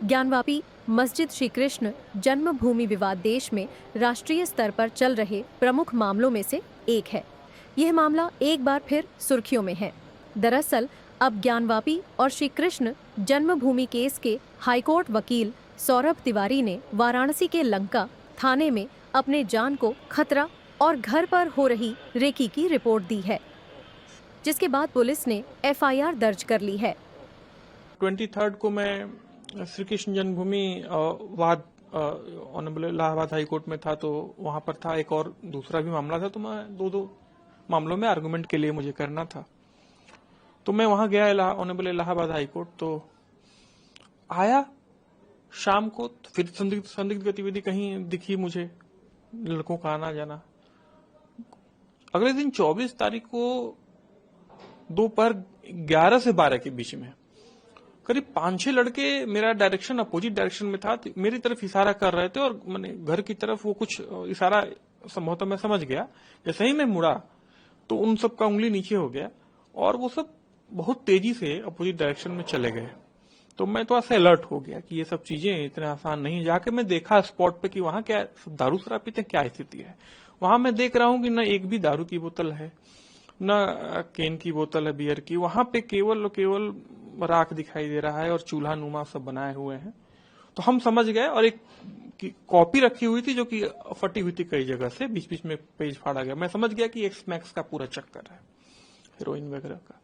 ज्ञानवापी मस्जिद श्री कृष्ण जन्मभूमि विवाद देश में राष्ट्रीय स्तर पर चल रहे प्रमुख मामलों में से एक है। यह मामला एक बार फिर सुर्खियों में है। दरअसल अब ज्ञानवापी और श्री कृष्ण जन्मभूमि केस के हाईकोर्ट वकील सौरभ तिवारी ने वाराणसी के लंका थाने में अपने जान को खतरा और घर पर हो रही रेकी की रिपोर्ट दी है, जिसके बाद पुलिस ने एफआईआर दर्ज कर ली है। 23 को मैं श्री कृष्ण जन्मभूमि वाद ऑनरेबल इलाहाबाद हाई कोर्ट में था, तो वहां पर था। एक और दूसरा भी मामला था, तो मैं दो मामलों में आर्गुमेंट के लिए मुझे करना था, तो मैं वहां गया ऑनरेबल इलाहाबाद हाई कोर्ट। तो आया शाम को, तो फिर संदिग्ध गतिविधि कहीं दिखी मुझे, लड़कों का आना जाना। अगले दिन 24 तारीख को दोपहर 11 से 12 के बीच में करीब 5-6 लड़के मेरा डायरेक्शन अपोजिट डायरेक्शन में था, मेरी तरफ इशारा कर रहे थे, और मैंने घर की तरफ वो कुछ इशारा संभवतः मैं समझ गया। जैसे ही मैं मुड़ा तो उन सब का उंगली नीचे हो गया और वो सब बहुत तेजी से अपोजिट डायरेक्शन में चले गए। तो मैं थोड़ा सा अलर्ट हो गया कि ये सब चीजें इतने आसान नहीं। जाके मैं देखा स्पॉट पे कि वहां क्या दारू शराब पीते क्या स्थिति है। वहां मैं देख रहा हूं कि न एक भी दारू की बोतल है, न केन की बोतल है बियर की। वहां पे केवल राख दिखाई दे रहा है और चूल्हा नुमा सब बनाए हुए हैं। तो हम समझ गए, और एक कॉपी रखी हुई थी जो कि फटी हुई थी कई जगह से, बीच बीच में पेज फाड़ा गया। मैं समझ गया कि एक्स मैक्स का पूरा चक्कर है, हीरोइन वगैरह का।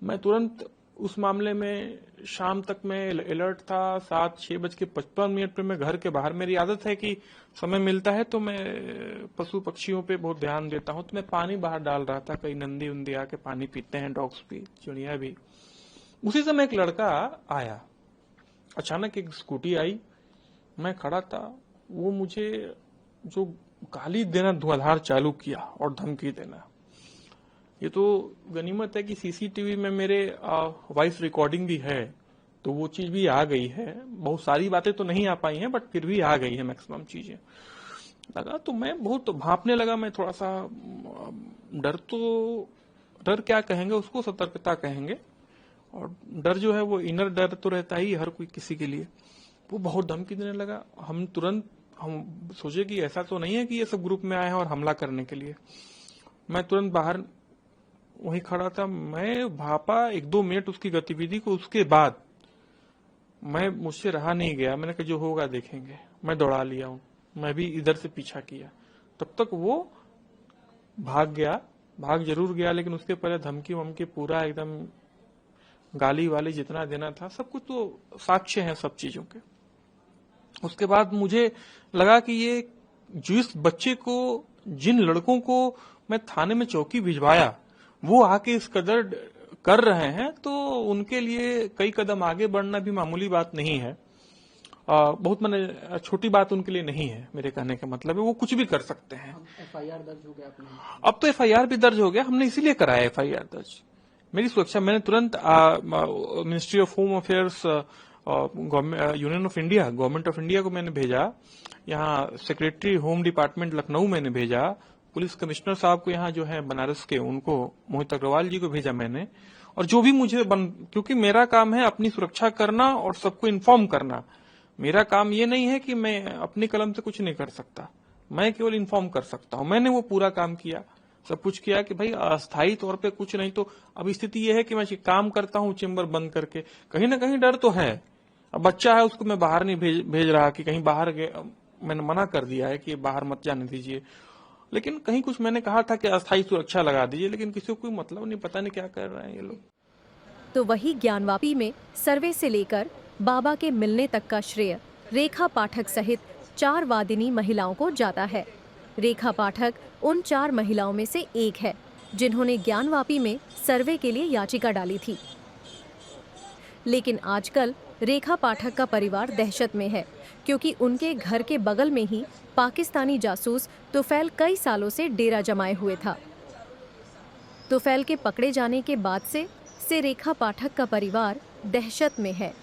मैं तुरंत उस मामले में शाम तक मैं अलर्ट था। 7:06:55 पे मैं घर के बाहर, मेरी आदत है कि समय मिलता है तो मैं पशु पक्षियों पे बहुत ध्यान देता हूं, तो मैं पानी बाहर डाल रहा था। कई नंदी उंदी आके पानी पीते हैं, डॉग्स भी, चिड़िया भी। उसी समय एक लड़का आया, अचानक एक स्कूटी आई, मैं खड़ा था। वो मुझे जो गाली देना धुआंधार चालू किया और धमकी देना। ये तो गनीमत है कि सीसीटीवी में मेरे वॉइस रिकॉर्डिंग भी है, तो वो चीज भी आ गई है। बहुत सारी बातें तो नहीं आ पाई हैं, बट फिर भी आ गई है मैक्सिमम चीजें। लगा तो मैं बहुत भांपने लगा। मैं थोड़ा सा डर क्या कहेंगे उसको, सतर्कता कहेंगे। और डर जो है वो इनर डर तो रहता ही हर कोई किसी के लिए। वो बहुत धमकी देने लगा। हम सोचे कि ऐसा तो नहीं है कि ये सब ग्रुप में आए हैं और हमला करने के लिए। मैं तुरंत बाहर वहीं खड़ा था। मैं भापा 1-2 मिनट उसकी गतिविधि को, उसके बाद मुझसे रहा नहीं गया। मैंने कहा जो होगा देखेंगे। मैं दौड़ा लिया हूं, मैं भी इधर से पीछा किया। तब तक वो भाग जरूर गया, लेकिन उसके पहले धमकी वमकी पूरा एकदम गाली वाली जितना देना था, सब कुछ तो साक्ष्य है सब चीजों के। उसके बाद मुझे लगा कि ये जिस बच्चे को, जिन लड़कों को मैं थाने में चौकी भिजवाया, वो आके इस कदर कर रहे हैं, तो उनके लिए कई कदम आगे बढ़ना भी मामूली बात नहीं है। बहुत मैंने छोटी बात उनके लिए नहीं है। मेरे कहने का मतलब है वो कुछ भी कर सकते हैं। एफआईआर दर्ज हो गया अपने? अब तो एफआईआर भी दर्ज हो गया, हमने इसीलिए कराया एफआईआर दर्ज, मेरी सुरक्षा। मैंने तुरंत ministry of home affairs, union of India, government of India को मैंने भेजा। यहाँ सेक्रेटरी होम डिपार्टमेंट लखनऊ मैंने भेजा। पुलिस कमिश्नर साहब को यहाँ जो है बनारस के, उनको मोहित अग्रवाल जी को भेजा मैंने। और जो भी मुझे क्योंकि मेरा काम है अपनी सुरक्षा करना और सबको इन्फॉर्म करना। मेरा काम ये नहीं है कि मैं अपनी कलम से कुछ नहीं कर सकता, मैं केवल इन्फॉर्म कर सकता हूँ। मैंने वो पूरा काम किया, सब कुछ किया कि भाई अस्थायी तौर पे कुछ नहीं। तो अब स्थिति ये है कि मैं काम करता हूँ चेम्बर बंद करके, कहीं ना कहीं डर तो है। अब बच्चा है, उसको मैं बाहर नहीं भेज रहा कि कहीं बाहर गए। मैंने मना कर दिया है कि बाहर मत जाने दीजिए, लेकिन कहीं कुछ मैंने कहा था कि अस्थायी सुरक्षा लगा दीजिए, लेकिन किसी को कोई मतलब नहीं, पता नहीं क्या कर रहे हैं ये लोग। तो वही ज्ञानवापी में सर्वे से लेकर बाबा के मिलने तक का श्रेय रेखा पाठक सहित 4 वादिनी महिलाओं को जाता है। रेखा पाठक उन 4 महिलाओं में से एक है जिन्होंने ज्ञानवापी में सर्वे के लिए याचिका डाली थी। लेकिन आजकल रेखा पाठक का परिवार दहशत में है, क्योंकि उनके घर के बगल में ही पाकिस्तानी जासूस तुफैल कई सालों से डेरा जमाए हुए था। तुफैल के पकड़े जाने के बाद से रेखा पाठक का परिवार दहशत में है।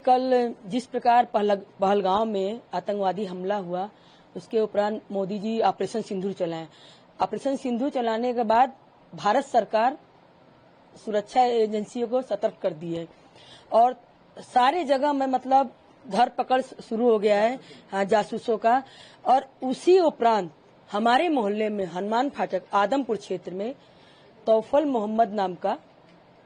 कल जिस प्रकार पहलगांव में आतंकवादी हमला हुआ, उसके उपरांत मोदी जी ऑपरेशन सिंदूर चलाएं। ऑपरेशन सिंदूर चलाने के बाद भारत सरकार सुरक्षा एजेंसियों को सतर्क कर दी है और सारे जगह में मतलब धरपकड़ शुरू हो गया है जासूसों का। और उसी उपरांत हमारे मोहल्ले में हनुमान फाटक आदमपुर क्षेत्र में तौफल मोहम्मद नाम का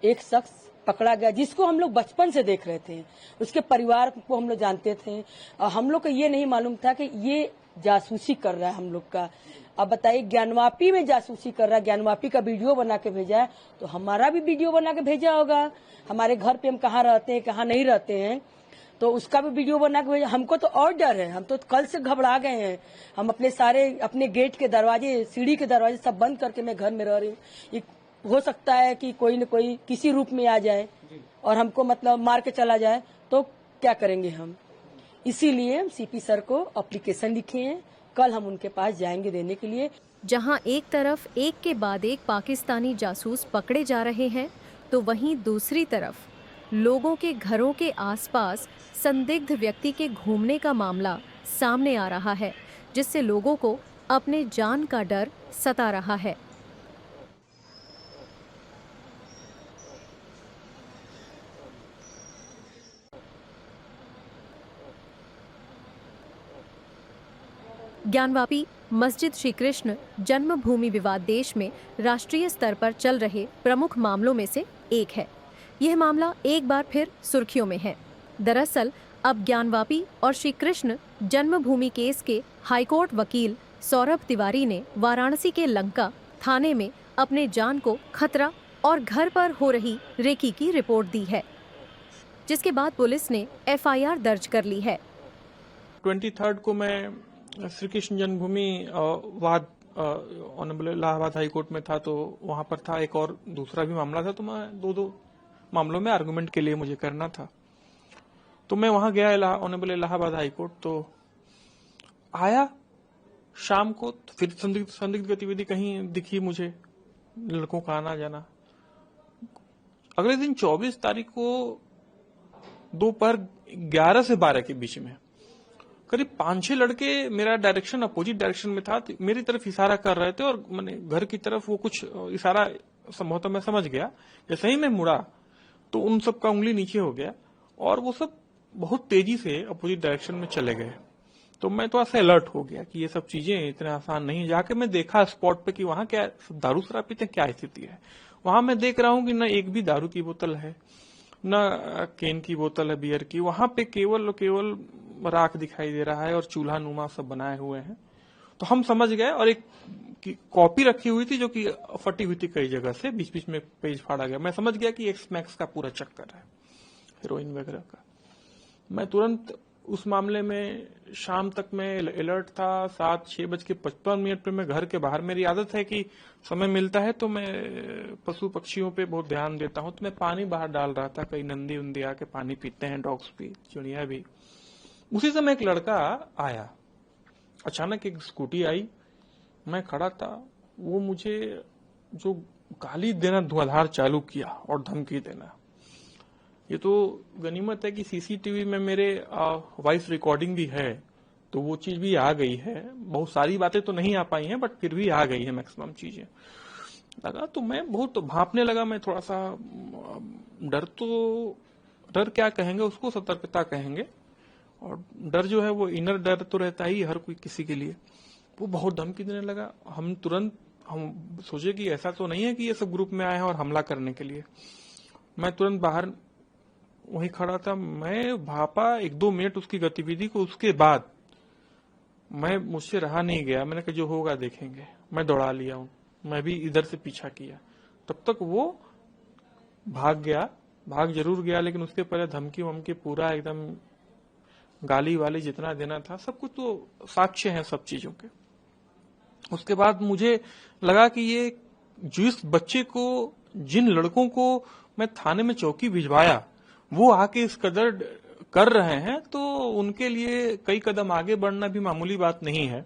एक शख्स पकड़ा गया, जिसको हम लोग बचपन से देख रहे थे। उसके परिवार को हम लोग जानते थे और हम लोग को ये नहीं मालूम था कि ये जासूसी कर रहा है हम लोग का। अब बताइए, ज्ञानवापी में जासूसी कर रहा है, ज्ञानवापी का वीडियो बना के भेजा है, तो हमारा भी वीडियो बना के भेजा होगा। हमारे घर पे हम कहाँ रहते हैं, कहाँ नहीं रहते हैं, तो उसका भी वीडियो बना के भेजा। हमको तो और डर है, हम तो कल से घबरा गए हैं। हम अपने गेट के दरवाजे, सीढ़ी के दरवाजे सब बंद करके मैं घर में रह रही हूँ। हो सकता है कि कोई न कोई किसी रूप में आ जाए और हमको मतलब मार के चला जाए, तो क्या करेंगे हम। इसीलिए हम सीपी सर को एप्लीकेशन लिखे हैं, कल हम उनके पास जाएंगे देने के लिए। जहां एक तरफ एक के बाद एक पाकिस्तानी जासूस पकड़े जा रहे हैं, तो वहीं दूसरी तरफ लोगों के घरों के आसपास संदिग्ध व्यक्ति के घूमने का मामला सामने आ रहा है, जिससे लोगों को अपने जान का डर सता रहा है। ज्ञानवापी मस्जिद श्री कृष्ण जन्मभूमि विवाद देश में राष्ट्रीय स्तर पर चल रहे प्रमुख मामलों में से एक है। यह मामला एक बार फिर सुर्खियों में है। दरअसल अब ज्ञानवापी और श्री कृष्ण जन्मभूमि केस के हाईकोर्ट वकील सौरभ तिवारी ने वाराणसी के लंका थाने में अपने जान को खतरा और घर पर हो रही रेकी की रिपोर्ट दी है, जिसके बाद पुलिस ने FIR दर्ज कर ली है। 23 को मैं श्री कृष्ण जन्मभूमि वाद ऑनरेबल इलाहाबाद हाई कोर्ट में था, तो वहां पर था। एक और दूसरा भी मामला था, तो मैं दो मामलों में आर्गुमेंट के लिए मुझे करना था। तो मैं वहां गया ऑनरेबल इलाहाबाद हाई कोर्ट, तो आया शाम को, तो फिर संदिग्ध गतिविधि कहीं दिखी मुझे, लड़कों का आना जाना। अगले दिन 24 तारीख को दोपहर 11 से 12 के बीच में करीब 5-6 लड़के, मेरा डायरेक्शन अपोजिट डायरेक्शन में था, मेरी तरफ इशारा कर रहे थे और मैंने घर की तरफ वो कुछ इशारा संभवतः मैं समझ गया। जैसे ही मैं मुड़ा तो उन सब का उंगली नीचे हो गया और वो सब बहुत तेजी से अपोजिट डायरेक्शन में चले गए। तो मैं थोड़ा सा अलर्ट हो गया कि ये सब चीजें इतने आसान नहीं। जाके मैं देखा स्पॉट पे कि वहां क्या दारू शराब पीते, क्या स्थिति है। वहां मैं देख रहा हूं कि न एक भी दारू की बोतल है, न केन की बोतल है बियर की। वहां पे केवल राख दिखाई दे रहा है और चूल्हा नुमा सब बनाए हुए हैं। तो हम समझ गए, और एक कॉपी रखी हुई थी जो कि फटी हुई थी कई जगह से, बीच बीच में पेज फाड़ा गया। मैं समझ गया कि एक्स मैक्स का पूरा चक्कर है, हीरोइन वगैरह का। मैं तुरंत उस मामले में शाम तक मैं अलर्ट था। 7:06:55 पे मैं घर के बाहर, मेरी आदत है कि समय मिलता है तो मैं पशु पक्षियों पे बहुत ध्यान देता हूं, तो मैं पानी बाहर डाल रहा था। कई नंदी उंदी आके पानी पीते हैं, डॉग्स भी, चिड़िया भी। उसी समय एक लड़का आया, अचानक एक स्कूटी आई, मैं खड़ा था। वो मुझे जो गाली देना धुआंधार चालू किया और धमकी देना। ये तो गनीमत है कि सीसीटीवी में मेरे वॉइस रिकॉर्डिंग भी है, तो वो चीज भी आ गई है। बहुत सारी बातें तो नहीं आ पाई हैं, बट फिर भी आ गई है मैक्सिमम चीजें। लगा तो मैं बहुत भांपने लगा। मैं थोड़ा सा डर क्या कहेंगे उसको, सतर्कता कहेंगे। और डर जो है वो इनर डर तो रहता ही हर कोई किसी के लिए। वो बहुत धमकी देने लगा। हम सोचे कि ऐसा तो नहीं है कि ये सब ग्रुप में आए हैं और हमला करने के लिए। मैं तुरंत बाहर वहीं खड़ा था। मैं भापा 1-2 मिनट उसकी गतिविधि को। उसके बाद मुझसे रहा नहीं गया। मैंने कहा जो होगा देखेंगे। मैं दौड़ा लिया हूं, मैं भी इधर से पीछा किया। तब तक वो भाग जरूर गया, लेकिन उसके पहले धमकी वमकी पूरा एकदम गाली वाली जितना देना था, सब कुछ तो साक्ष्य हैं सब चीजों के। उसके बाद मुझे लगा कि ये जिस बच्चे को, जिन लड़कों को मैं थाने में चौकी भिजवाया, वो आके इस कदर कर रहे हैं, तो उनके लिए कई कदम आगे बढ़ना भी मामूली बात नहीं है।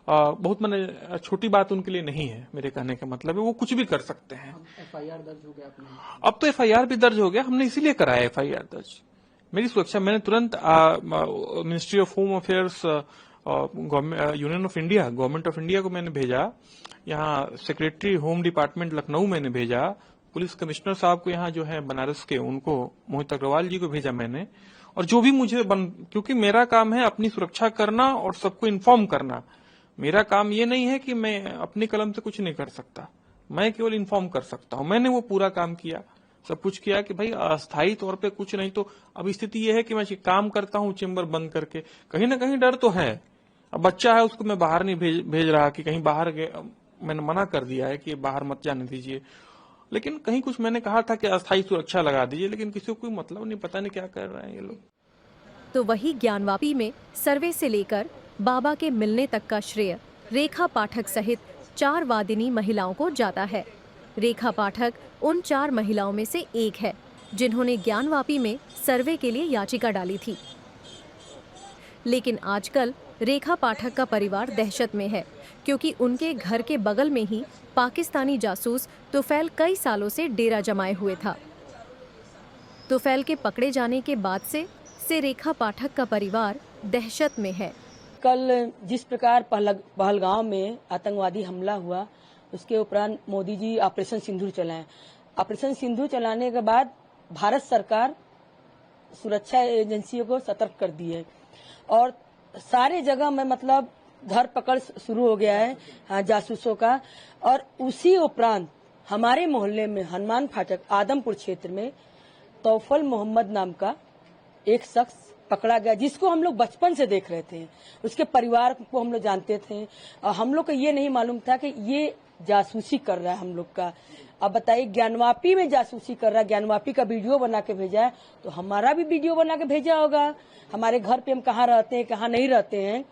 बहुत मैंने छोटी बात उनके लिए नहीं है। मेरे कहने का मतलब है वो कुछ भी कर सकते हैं। FIR दर्ज हो गया अपने? अब तो FIR भी दर्ज हो गया। हमने इसीलिए कराया FIR दर्ज, मेरी सुरक्षा। मैंने तुरंत ministry of home affairs, union of India, government of India को मैंने भेजा। यहाँ सेक्रेटरी होम डिपार्टमेंट लखनऊ मैंने भेजा, पुलिस कमिश्नर साहब को यहाँ जो है बनारस के, उनको मोहित अग्रवाल जी को भेजा मैंने। और जो भी मुझे क्योंकि मेरा काम है अपनी सुरक्षा करना और सबको इन्फॉर्म करना। मेरा काम ये नहीं है कि मैं अपनी कलम से कुछ नहीं कर सकता, मैं केवल इन्फॉर्म कर सकता हूं। मैंने वो पूरा काम किया, सब कुछ किया कि भाई अस्थायी तौर पे कुछ नहीं। तो अब स्थिति ये है कि मैं काम करता हूँ चेम्बर बंद करके, कहीं ना कहीं डर तो है। अब बच्चा है, उसको मैं बाहर नहीं भेज रहा कि कहीं बाहर मैंने मना कर दिया है कि बाहर मत जाने दीजिए। लेकिन कहीं कुछ मैंने कहा था कि अस्थायी सुरक्षा लगा दीजिए, लेकिन किसी को कोई मतलब नहीं, पता नहीं क्या कर रहे हैं ये लोग। तो वही ज्ञानवापी में सर्वे से लेकर बाबा के मिलने तक का श्रेय रेखा पाठक सहित 4 वादिनी महिलाओं को जाता है। रेखा पाठक उन 4 महिलाओं में से एक है जिन्होंने ज्ञानवापी में सर्वे के लिए याचिका डाली थी। लेकिन आजकल रेखा पाठक का परिवार दहशत में है, क्योंकि उनके घर के बगल में ही पाकिस्तानी जासूस तुफैल कई सालों से डेरा जमाए हुए था। तुफैल के पकड़े जाने के बाद से रेखा पाठक का परिवार दहशत में है। कल जिस प्रकार पहलगांव में आतंकवादी हमला हुआ, उसके उपरांत मोदी जी ऑपरेशन सिंदूर चलाए। ऑपरेशन सिंदूर चलाने के बाद भारत सरकार सुरक्षा एजेंसियों को सतर्क कर दी है और सारे जगह में मतलब धरपकड़ शुरू हो गया है जासूसों का। और उसी उपरांत हमारे मोहल्ले में हनुमान फाटक आदमपुर क्षेत्र में तौफल मोहम्मद नाम का एक शख्स पकड़ा गया, जिसको हम लोग बचपन से देख रहे थे। उसके परिवार को हम लोग जानते थे और हम लोग को ये नहीं मालूम था कि ये जासूसी कर रहा है हम लोग का। अब बताइए, ज्ञानवापी में जासूसी कर रहा है, ज्ञानवापी का वीडियो बना के भेजा है, तो हमारा भी वीडियो बना के भेजा होगा। हमारे घर पे हम कहाँ रहते हैं, कहाँ नहीं रहते हैं,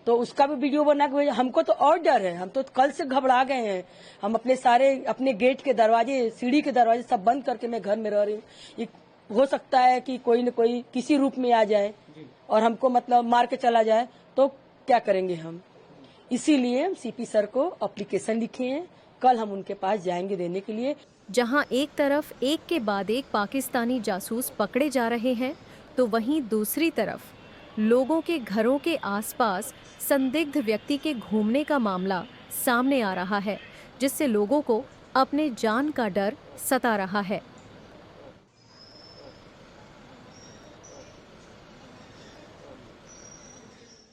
तो उसका भी वीडियो बना के भेजा। हमको तो और डर है, हम तो कल से घबरा गए हैं। हम अपने गेट के दरवाजे, सीढ़ी के दरवाजे सब बंद करके मैं घर में रह रही हूँ। हो सकता है कि कोई न कोई किसी रूप में आ जाए और हमको मतलब मार के चला जाए, तो क्या करेंगे हम। इसीलिए हम सीपी सर को एप्लीकेशन लिखे हैं, कल हम उनके पास जाएंगे देने के लिए। जहां एक तरफ एक के बाद एक पाकिस्तानी जासूस पकड़े जा रहे हैं, तो वहीं दूसरी तरफ लोगों के घरों के आसपास संदिग्ध व्यक्ति के घूमने का मामला सामने आ रहा है, जिससे लोगों को अपने जान का डर सता रहा है।